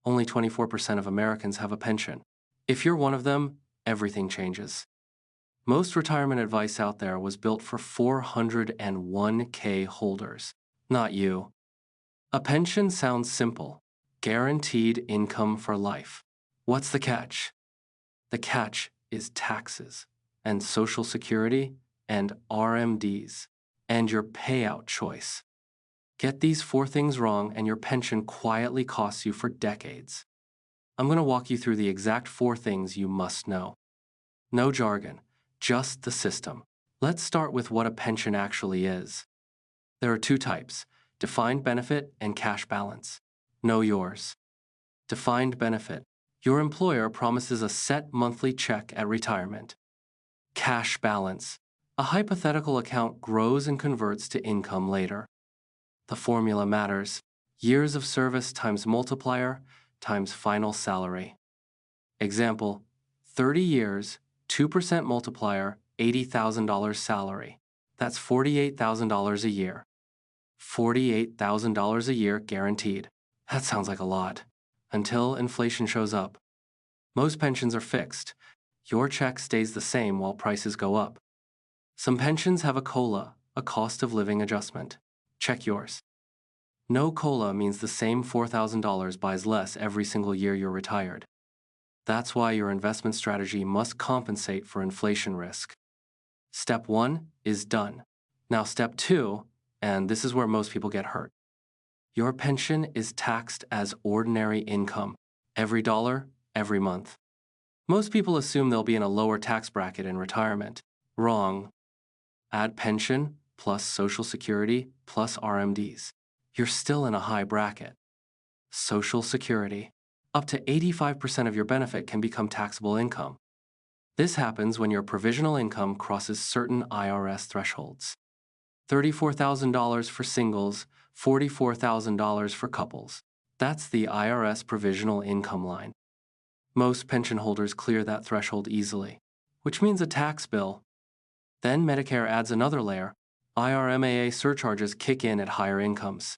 Only 24% of Americans have a pension. If you're one of them, everything changes. Most retirement advice out there was built for 401k holders, not you. A pension sounds simple. Guaranteed income for life. What's the catch? The catch is taxes, and Social Security, and RMDs, and your payout choice. Get these 4 things wrong and your pension quietly costs you for decades. I'm going to walk you through the exact 4 things you must know. No jargon, just the system. Let's start with what a pension actually is. There are 2 types, defined benefit and cash balance. Know yours. Defined benefit. Your employer promises a set monthly check at retirement. Cash balance. A hypothetical account grows and converts to income later. The formula matters. Years of service times multiplier times final salary. Example, 30 years, 2% multiplier, $80,000 salary. That's $48,000 a year. $48,000 a year guaranteed. That sounds like a lot. Until inflation shows up. Most pensions are fixed. Your check stays the same while prices go up. Some pensions have a COLA, a cost of living adjustment. Check yours. No COLA means the same $4,000 buys less every single year you're retired. That's why your investment strategy must compensate for inflation risk. Step 1 is done. Now step 2, and this is where most people get hurt. Your pension is taxed as ordinary income, every dollar, every month. Most people assume they'll be in a lower tax bracket in retirement. Wrong. Add pension plus Social Security plus RMDs. You're still in a high bracket. Social Security. Up to 85% of your benefit can become taxable income. This happens when your provisional income crosses certain IRS thresholds. $34,000 for singles, $44,000 for couples. That's the IRS provisional income line. Most pension holders clear that threshold easily, which means a tax bill. Then Medicare adds another layer. IRMAA surcharges kick in at higher incomes.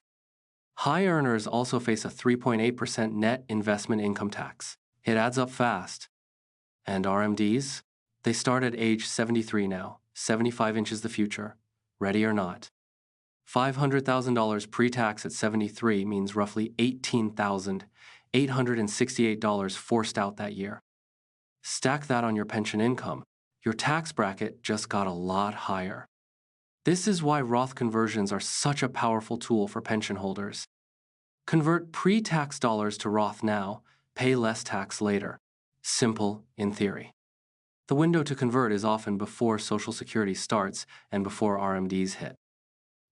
High earners also face a 3.8% net investment income tax. It adds up fast. And RMDs? They start at age 73 now, 75 inches the future, ready or not. $500,000 pre-tax at 73 means roughly $18,868 forced out that year. Stack that on your pension income. Your tax bracket just got a lot higher. This is why Roth conversions are such a powerful tool for pension holders. Convert pre-tax dollars to Roth now, pay less tax later. Simple in theory. The window to convert is often before Social Security starts and before RMDs hit.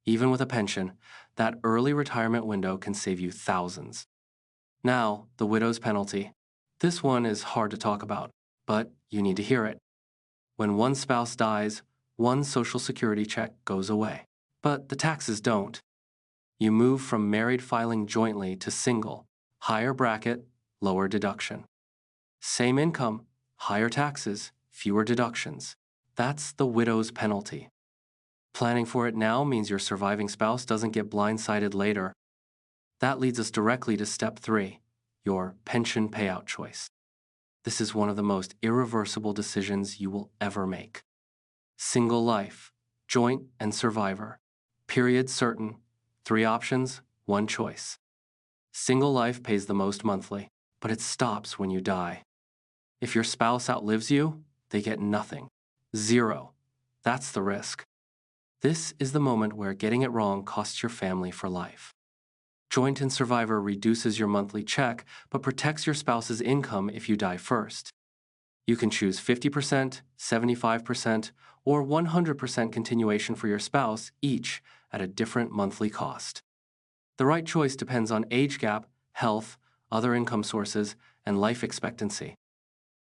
Even with a pension, that early retirement window can save you thousands. Now, the widow's penalty. This one is hard to talk about, but you need to hear it. When one spouse dies, one Social Security check goes away, but the taxes don't. You move from married filing jointly to single, higher bracket, lower deduction. Same income, higher taxes, fewer deductions. That's the widow's penalty. Planning for it now means your surviving spouse doesn't get blindsided later. That leads us directly to step 3, your pension payout choice. This is one of the most irreversible decisions you will ever make. Single life, joint and survivor. Period certain. 3 options, 1 choice. Single life pays the most monthly, but it stops when you die. If your spouse outlives you, they get nothing. 0. That's the risk. This is the moment where getting it wrong costs your family for life. Joint and survivor reduces your monthly check, but protects your spouse's income if you die first. You can choose 50%, 75%, or 100% continuation for your spouse, each at a different monthly cost. The right choice depends on age gap, health, other income sources, and life expectancy.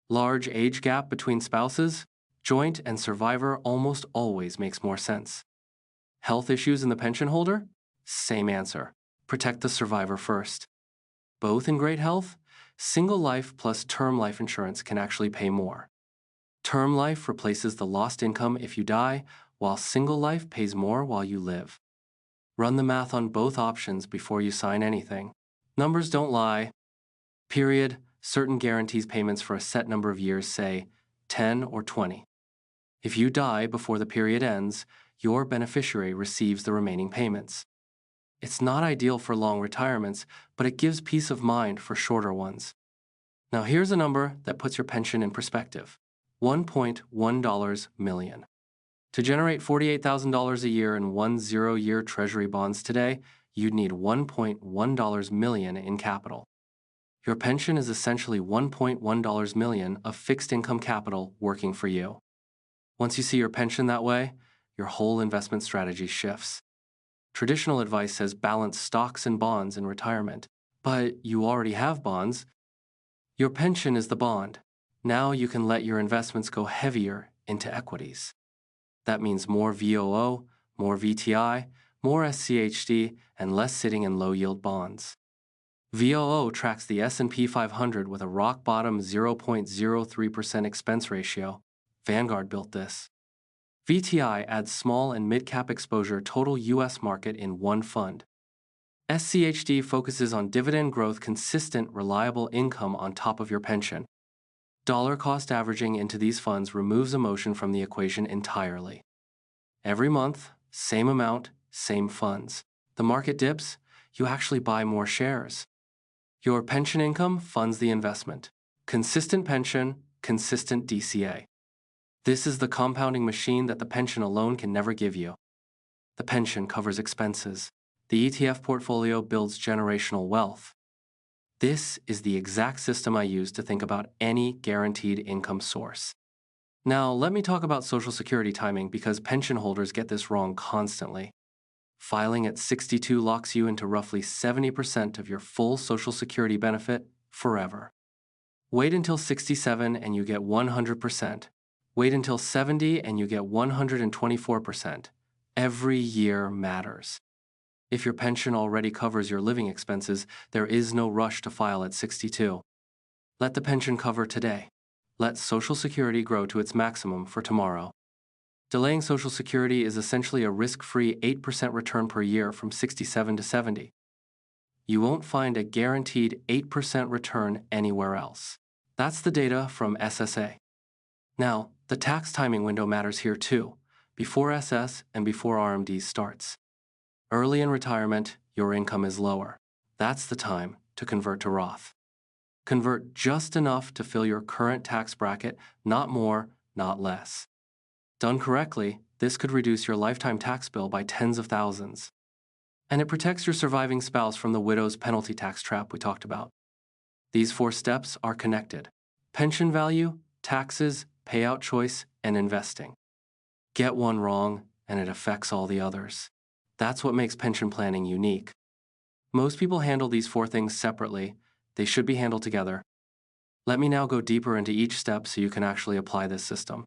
Large age gap between spouses, joint and survivor almost always makes more sense. Health issues in the pension holder? Same answer. Protect the survivor first. Both in great health? Single life plus term life insurance can actually pay more. Term life replaces the lost income if you die, while single life pays more while you live. Run the math on both options before you sign anything. Numbers don't lie. Period, certain guarantees payments for a set number of years, say 10 or 20. If you die before the period ends, your beneficiary receives the remaining payments. It's not ideal for long retirements, but it gives peace of mind for shorter ones. Now here's a number that puts your pension in perspective. $1.1 million. To generate $48,000 a year in 10-year Treasury bonds today, you'd need $1.1 million in capital. Your pension is essentially $1.1 million of fixed income capital working for you. Once you see your pension that way, your whole investment strategy shifts. Traditional advice says balance stocks and bonds in retirement, but you already have bonds. Your pension is the bond. Now you can let your investments go heavier into equities. That means more VOO, more VTI, more SCHD, and less sitting in low-yield bonds. VOO tracks the S&P 500 with a rock-bottom 0.03% expense ratio. Vanguard built this. VTI adds small and mid-cap exposure total U.S. market in one fund. SCHD focuses on dividend growth, consistent, reliable income on top of your pension. Dollar cost averaging into these funds removes emotion from the equation entirely. Every month, same amount, same funds. The market dips, you actually buy more shares. Your pension income funds the investment. Consistent pension, consistent DCA. This is the compounding machine that the pension alone can never give you. The pension covers expenses. The ETF portfolio builds generational wealth. This is the exact system I use to think about any guaranteed income source. Now, let me talk about Social Security timing because pension holders get this wrong constantly. Filing at 62 locks you into roughly 70% of your full Social Security benefit forever. Wait until 67 and you get 100%. Wait until 70 and you get 124%. Every year matters. If your pension already covers your living expenses, there is no rush to file at 62. Let the pension cover today. Let Social Security grow to its maximum for tomorrow. Delaying Social Security is essentially a risk-free 8% return per year from 67 to 70. You won't find a guaranteed 8% return anywhere else. That's the data from SSA. Now, the tax timing window matters here too, before SS and before RMDs starts. Early in retirement, your income is lower. That's the time to convert to Roth. Convert just enough to fill your current tax bracket, not more, not less. Done correctly, this could reduce your lifetime tax bill by tens of thousands. And it protects your surviving spouse from the widow's penalty tax trap we talked about. These 4 steps are connected: pension value, taxes, payout choice, and investing. Get one wrong, and it affects all the others. That's what makes pension planning unique. Most people handle these 4 things separately. They should be handled together. Let me now go deeper into each step so you can actually apply this system.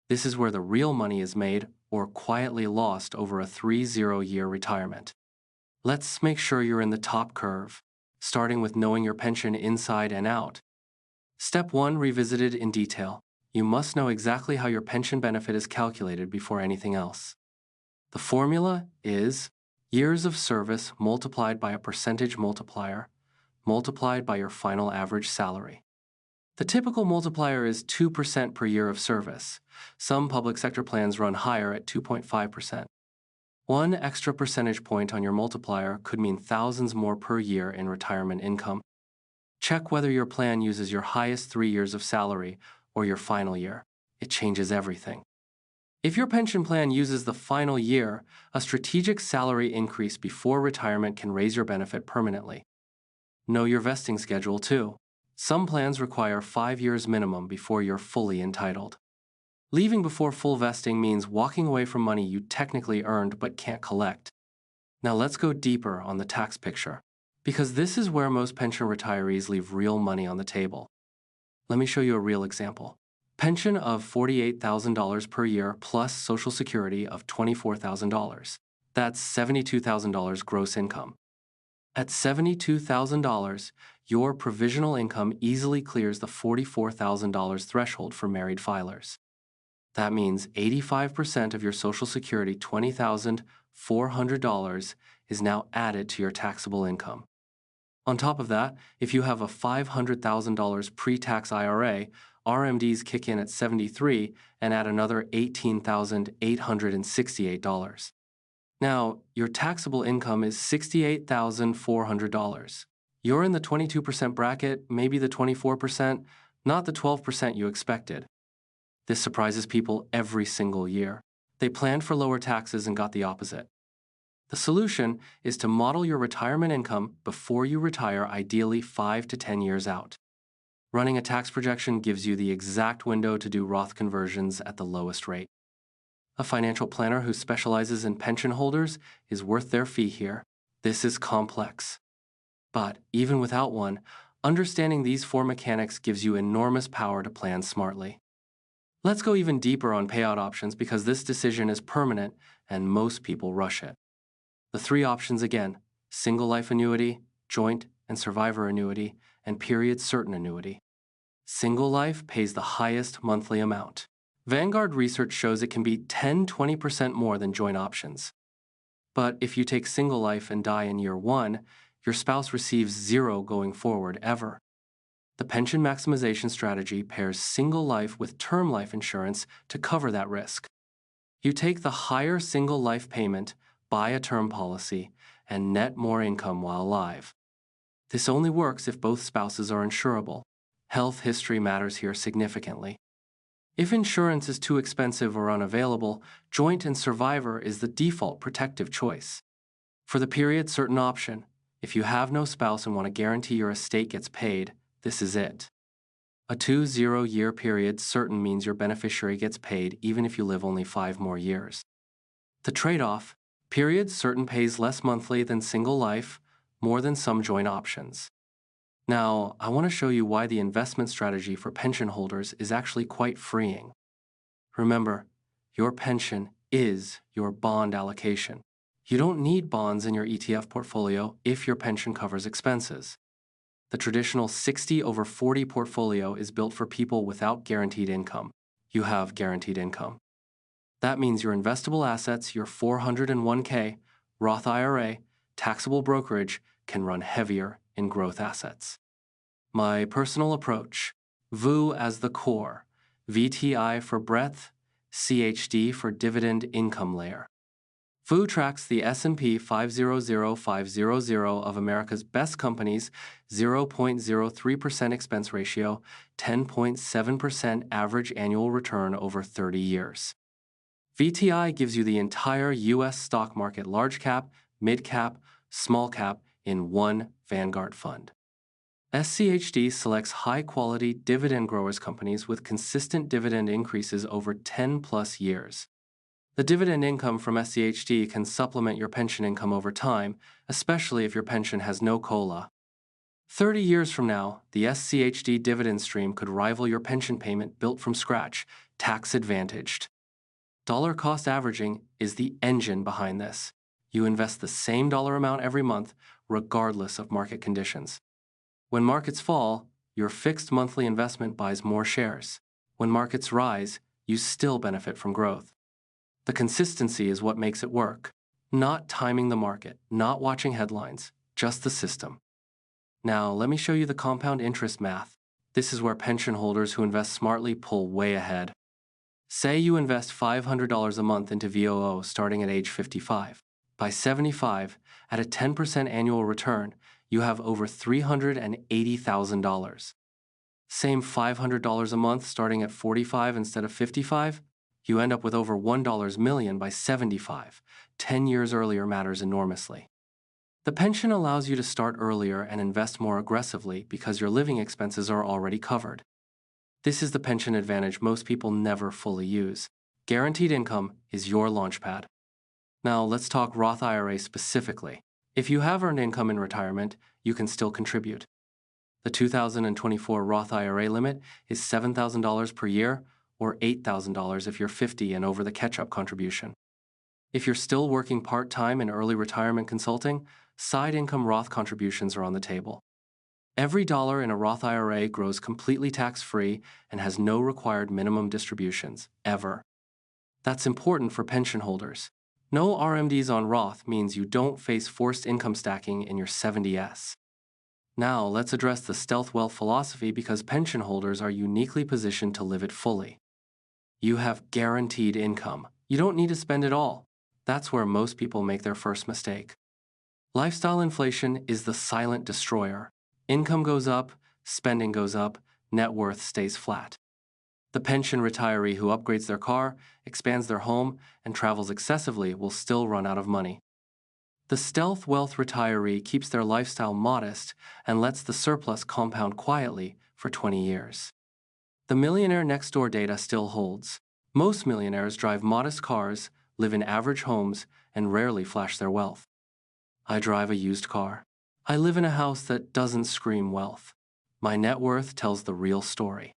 This is where the real money is made or quietly lost over a 30-year retirement. Let's make sure you're in the top curve, starting with knowing your pension inside and out. Step 1, revisited in detail. You must know exactly how your pension benefit is calculated before anything else. The formula is years of service multiplied by a percentage multiplier, multiplied by your final average salary. The typical multiplier is 2% per year of service. Some public sector plans run higher at 2.5%. One extra percentage point on your multiplier could mean thousands more per year in retirement income. Check whether your plan uses your highest 3 years of salary or your final year. It changes everything. If your pension plan uses the final year, a strategic salary increase before retirement can raise your benefit permanently. Know your vesting schedule too. Some plans require 5 years minimum before you're fully entitled. Leaving before full vesting means walking away from money you technically earned but can't collect. Now let's go deeper on the tax picture, because this is where most pension retirees leave real money on the table. Let me show you a real example. Pension of $48,000 per year plus Social Security of $24,000. That's $72,000 gross income. At $72,000, your provisional income easily clears the $44,000 threshold for married filers. That means 85% of your Social Security $20,400 is now added to your taxable income. On top of that, if you have a $500,000 pre-tax IRA, RMDs kick in at 73 and add another $18,868. Now, your taxable income is $68,400. You're in the 22% bracket, maybe the 24%, not the 12% you expected. This surprises people every single year. They planned for lower taxes and got the opposite. The solution is to model your retirement income before you retire, ideally 5 to 10 years out. Running a tax projection gives you the exact window to do Roth conversions at the lowest rate. A financial planner who specializes in pension holders is worth their fee here. This is complex. But even without one, understanding these four mechanics gives you enormous power to plan smartly. Let's go even deeper on payout options because this decision is permanent and most people rush it. The three options again: single life annuity, joint and survivor annuity, and period certain annuity. Single life pays the highest monthly amount. Vanguard research shows it can be 10–20% more than joint options. But if you take single life and die in year one, your spouse receives zero going forward ever. The pension maximization strategy pairs single life with term life insurance to cover that risk. You take the higher single life payment, buy a term policy, and net more income while alive. This only works if both spouses are insurable. Health history matters here significantly. If insurance is too expensive or unavailable, joint and survivor is the default protective choice. For the period certain option, if you have no spouse and want to guarantee your estate gets paid, this is it. A 2–0 year period certain means your beneficiary gets paid even if you live only 5 more years. The trade-off: period certain pays less monthly than single life, more than some joint options. Now, I want to show you why the investment strategy for pension holders is actually quite freeing. Remember, your pension is your bond allocation. You don't need bonds in your ETF portfolio if your pension covers expenses. The traditional 60/40 portfolio is built for people without guaranteed income. You have guaranteed income. That means your investable assets, your 401k, Roth IRA, taxable brokerage, can run heavier in growth assets. My personal approach: VU as the core, VTI for breadth, CHD for dividend income layer. VU tracks the S&P 500 of America's best companies, 0.03% expense ratio, 10.7% average annual return over 30 years. VTI gives you the entire U.S. stock market, large cap, mid cap, small cap, in one Vanguard fund. SCHD selects high-quality dividend growers companies with consistent dividend increases over 10+ years. The dividend income from SCHD can supplement your pension income over time, especially if your pension has no COLA. 30 years from now, the SCHD dividend stream could rival your pension payment built from scratch, tax-advantaged. Dollar cost averaging is the engine behind this. You invest the same dollar amount every month, regardless of market conditions. When markets fall, your fixed monthly investment buys more shares. When markets rise, you still benefit from growth. The consistency is what makes it work. Not timing the market, not watching headlines, just the system. Now, let me show you the compound interest math. This is where pension holders who invest smartly pull way ahead. Say you invest $500 a month into VOO starting at age 55. By 75, at a 10% annual return, you have over $380,000. Same $500 a month starting at 45 instead of 55, you end up with over $1 million by 75. 10 years earlier matters enormously. The pension allows you to start earlier and invest more aggressively because your living expenses are already covered. This is the pension advantage most people never fully use. Guaranteed income is your launchpad. Now let's talk Roth IRA specifically. If you have earned income in retirement, you can still contribute. The 2024 Roth IRA limit is $7,000 per year, or $8,000 if you're 50 and over the catch-up contribution. If you're still working part-time in early retirement consulting, side income Roth contributions are on the table. Every dollar in a Roth IRA grows completely tax-free and has no required minimum distributions, ever. That's important for pension holders. No RMDs on Roth means you don't face forced income stacking in your 70s. Now, let's address the stealth wealth philosophy because pension holders are uniquely positioned to live it fully. You have guaranteed income. You don't need to spend it all. That's where most people make their first mistake. Lifestyle inflation is the silent destroyer. Income goes up, spending goes up, net worth stays flat. The pension retiree who upgrades their car, expands their home, and travels excessively will still run out of money. The stealth wealth retiree keeps their lifestyle modest and lets the surplus compound quietly for 20 years. The millionaire next door data still holds. Most millionaires drive modest cars, live in average homes, and rarely flash their wealth. I drive a used car. I live in a house that doesn't scream wealth. My net worth tells the real story.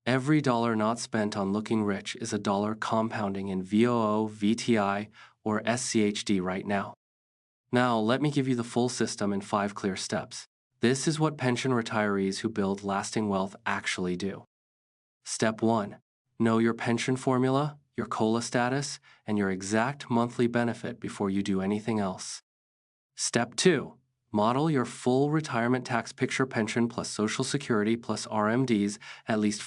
Every dollar not spent on looking rich is a dollar compounding in VOO, VTI, or SCHD right now. Now, let me give you the full system in 5 clear steps. This is what pension retirees who build lasting wealth actually do. Step 1. Know your pension formula, your COLA status, and your exact monthly benefit before you do anything else. Step 2. Model your full retirement tax picture pension plus Social Security plus RMDs at least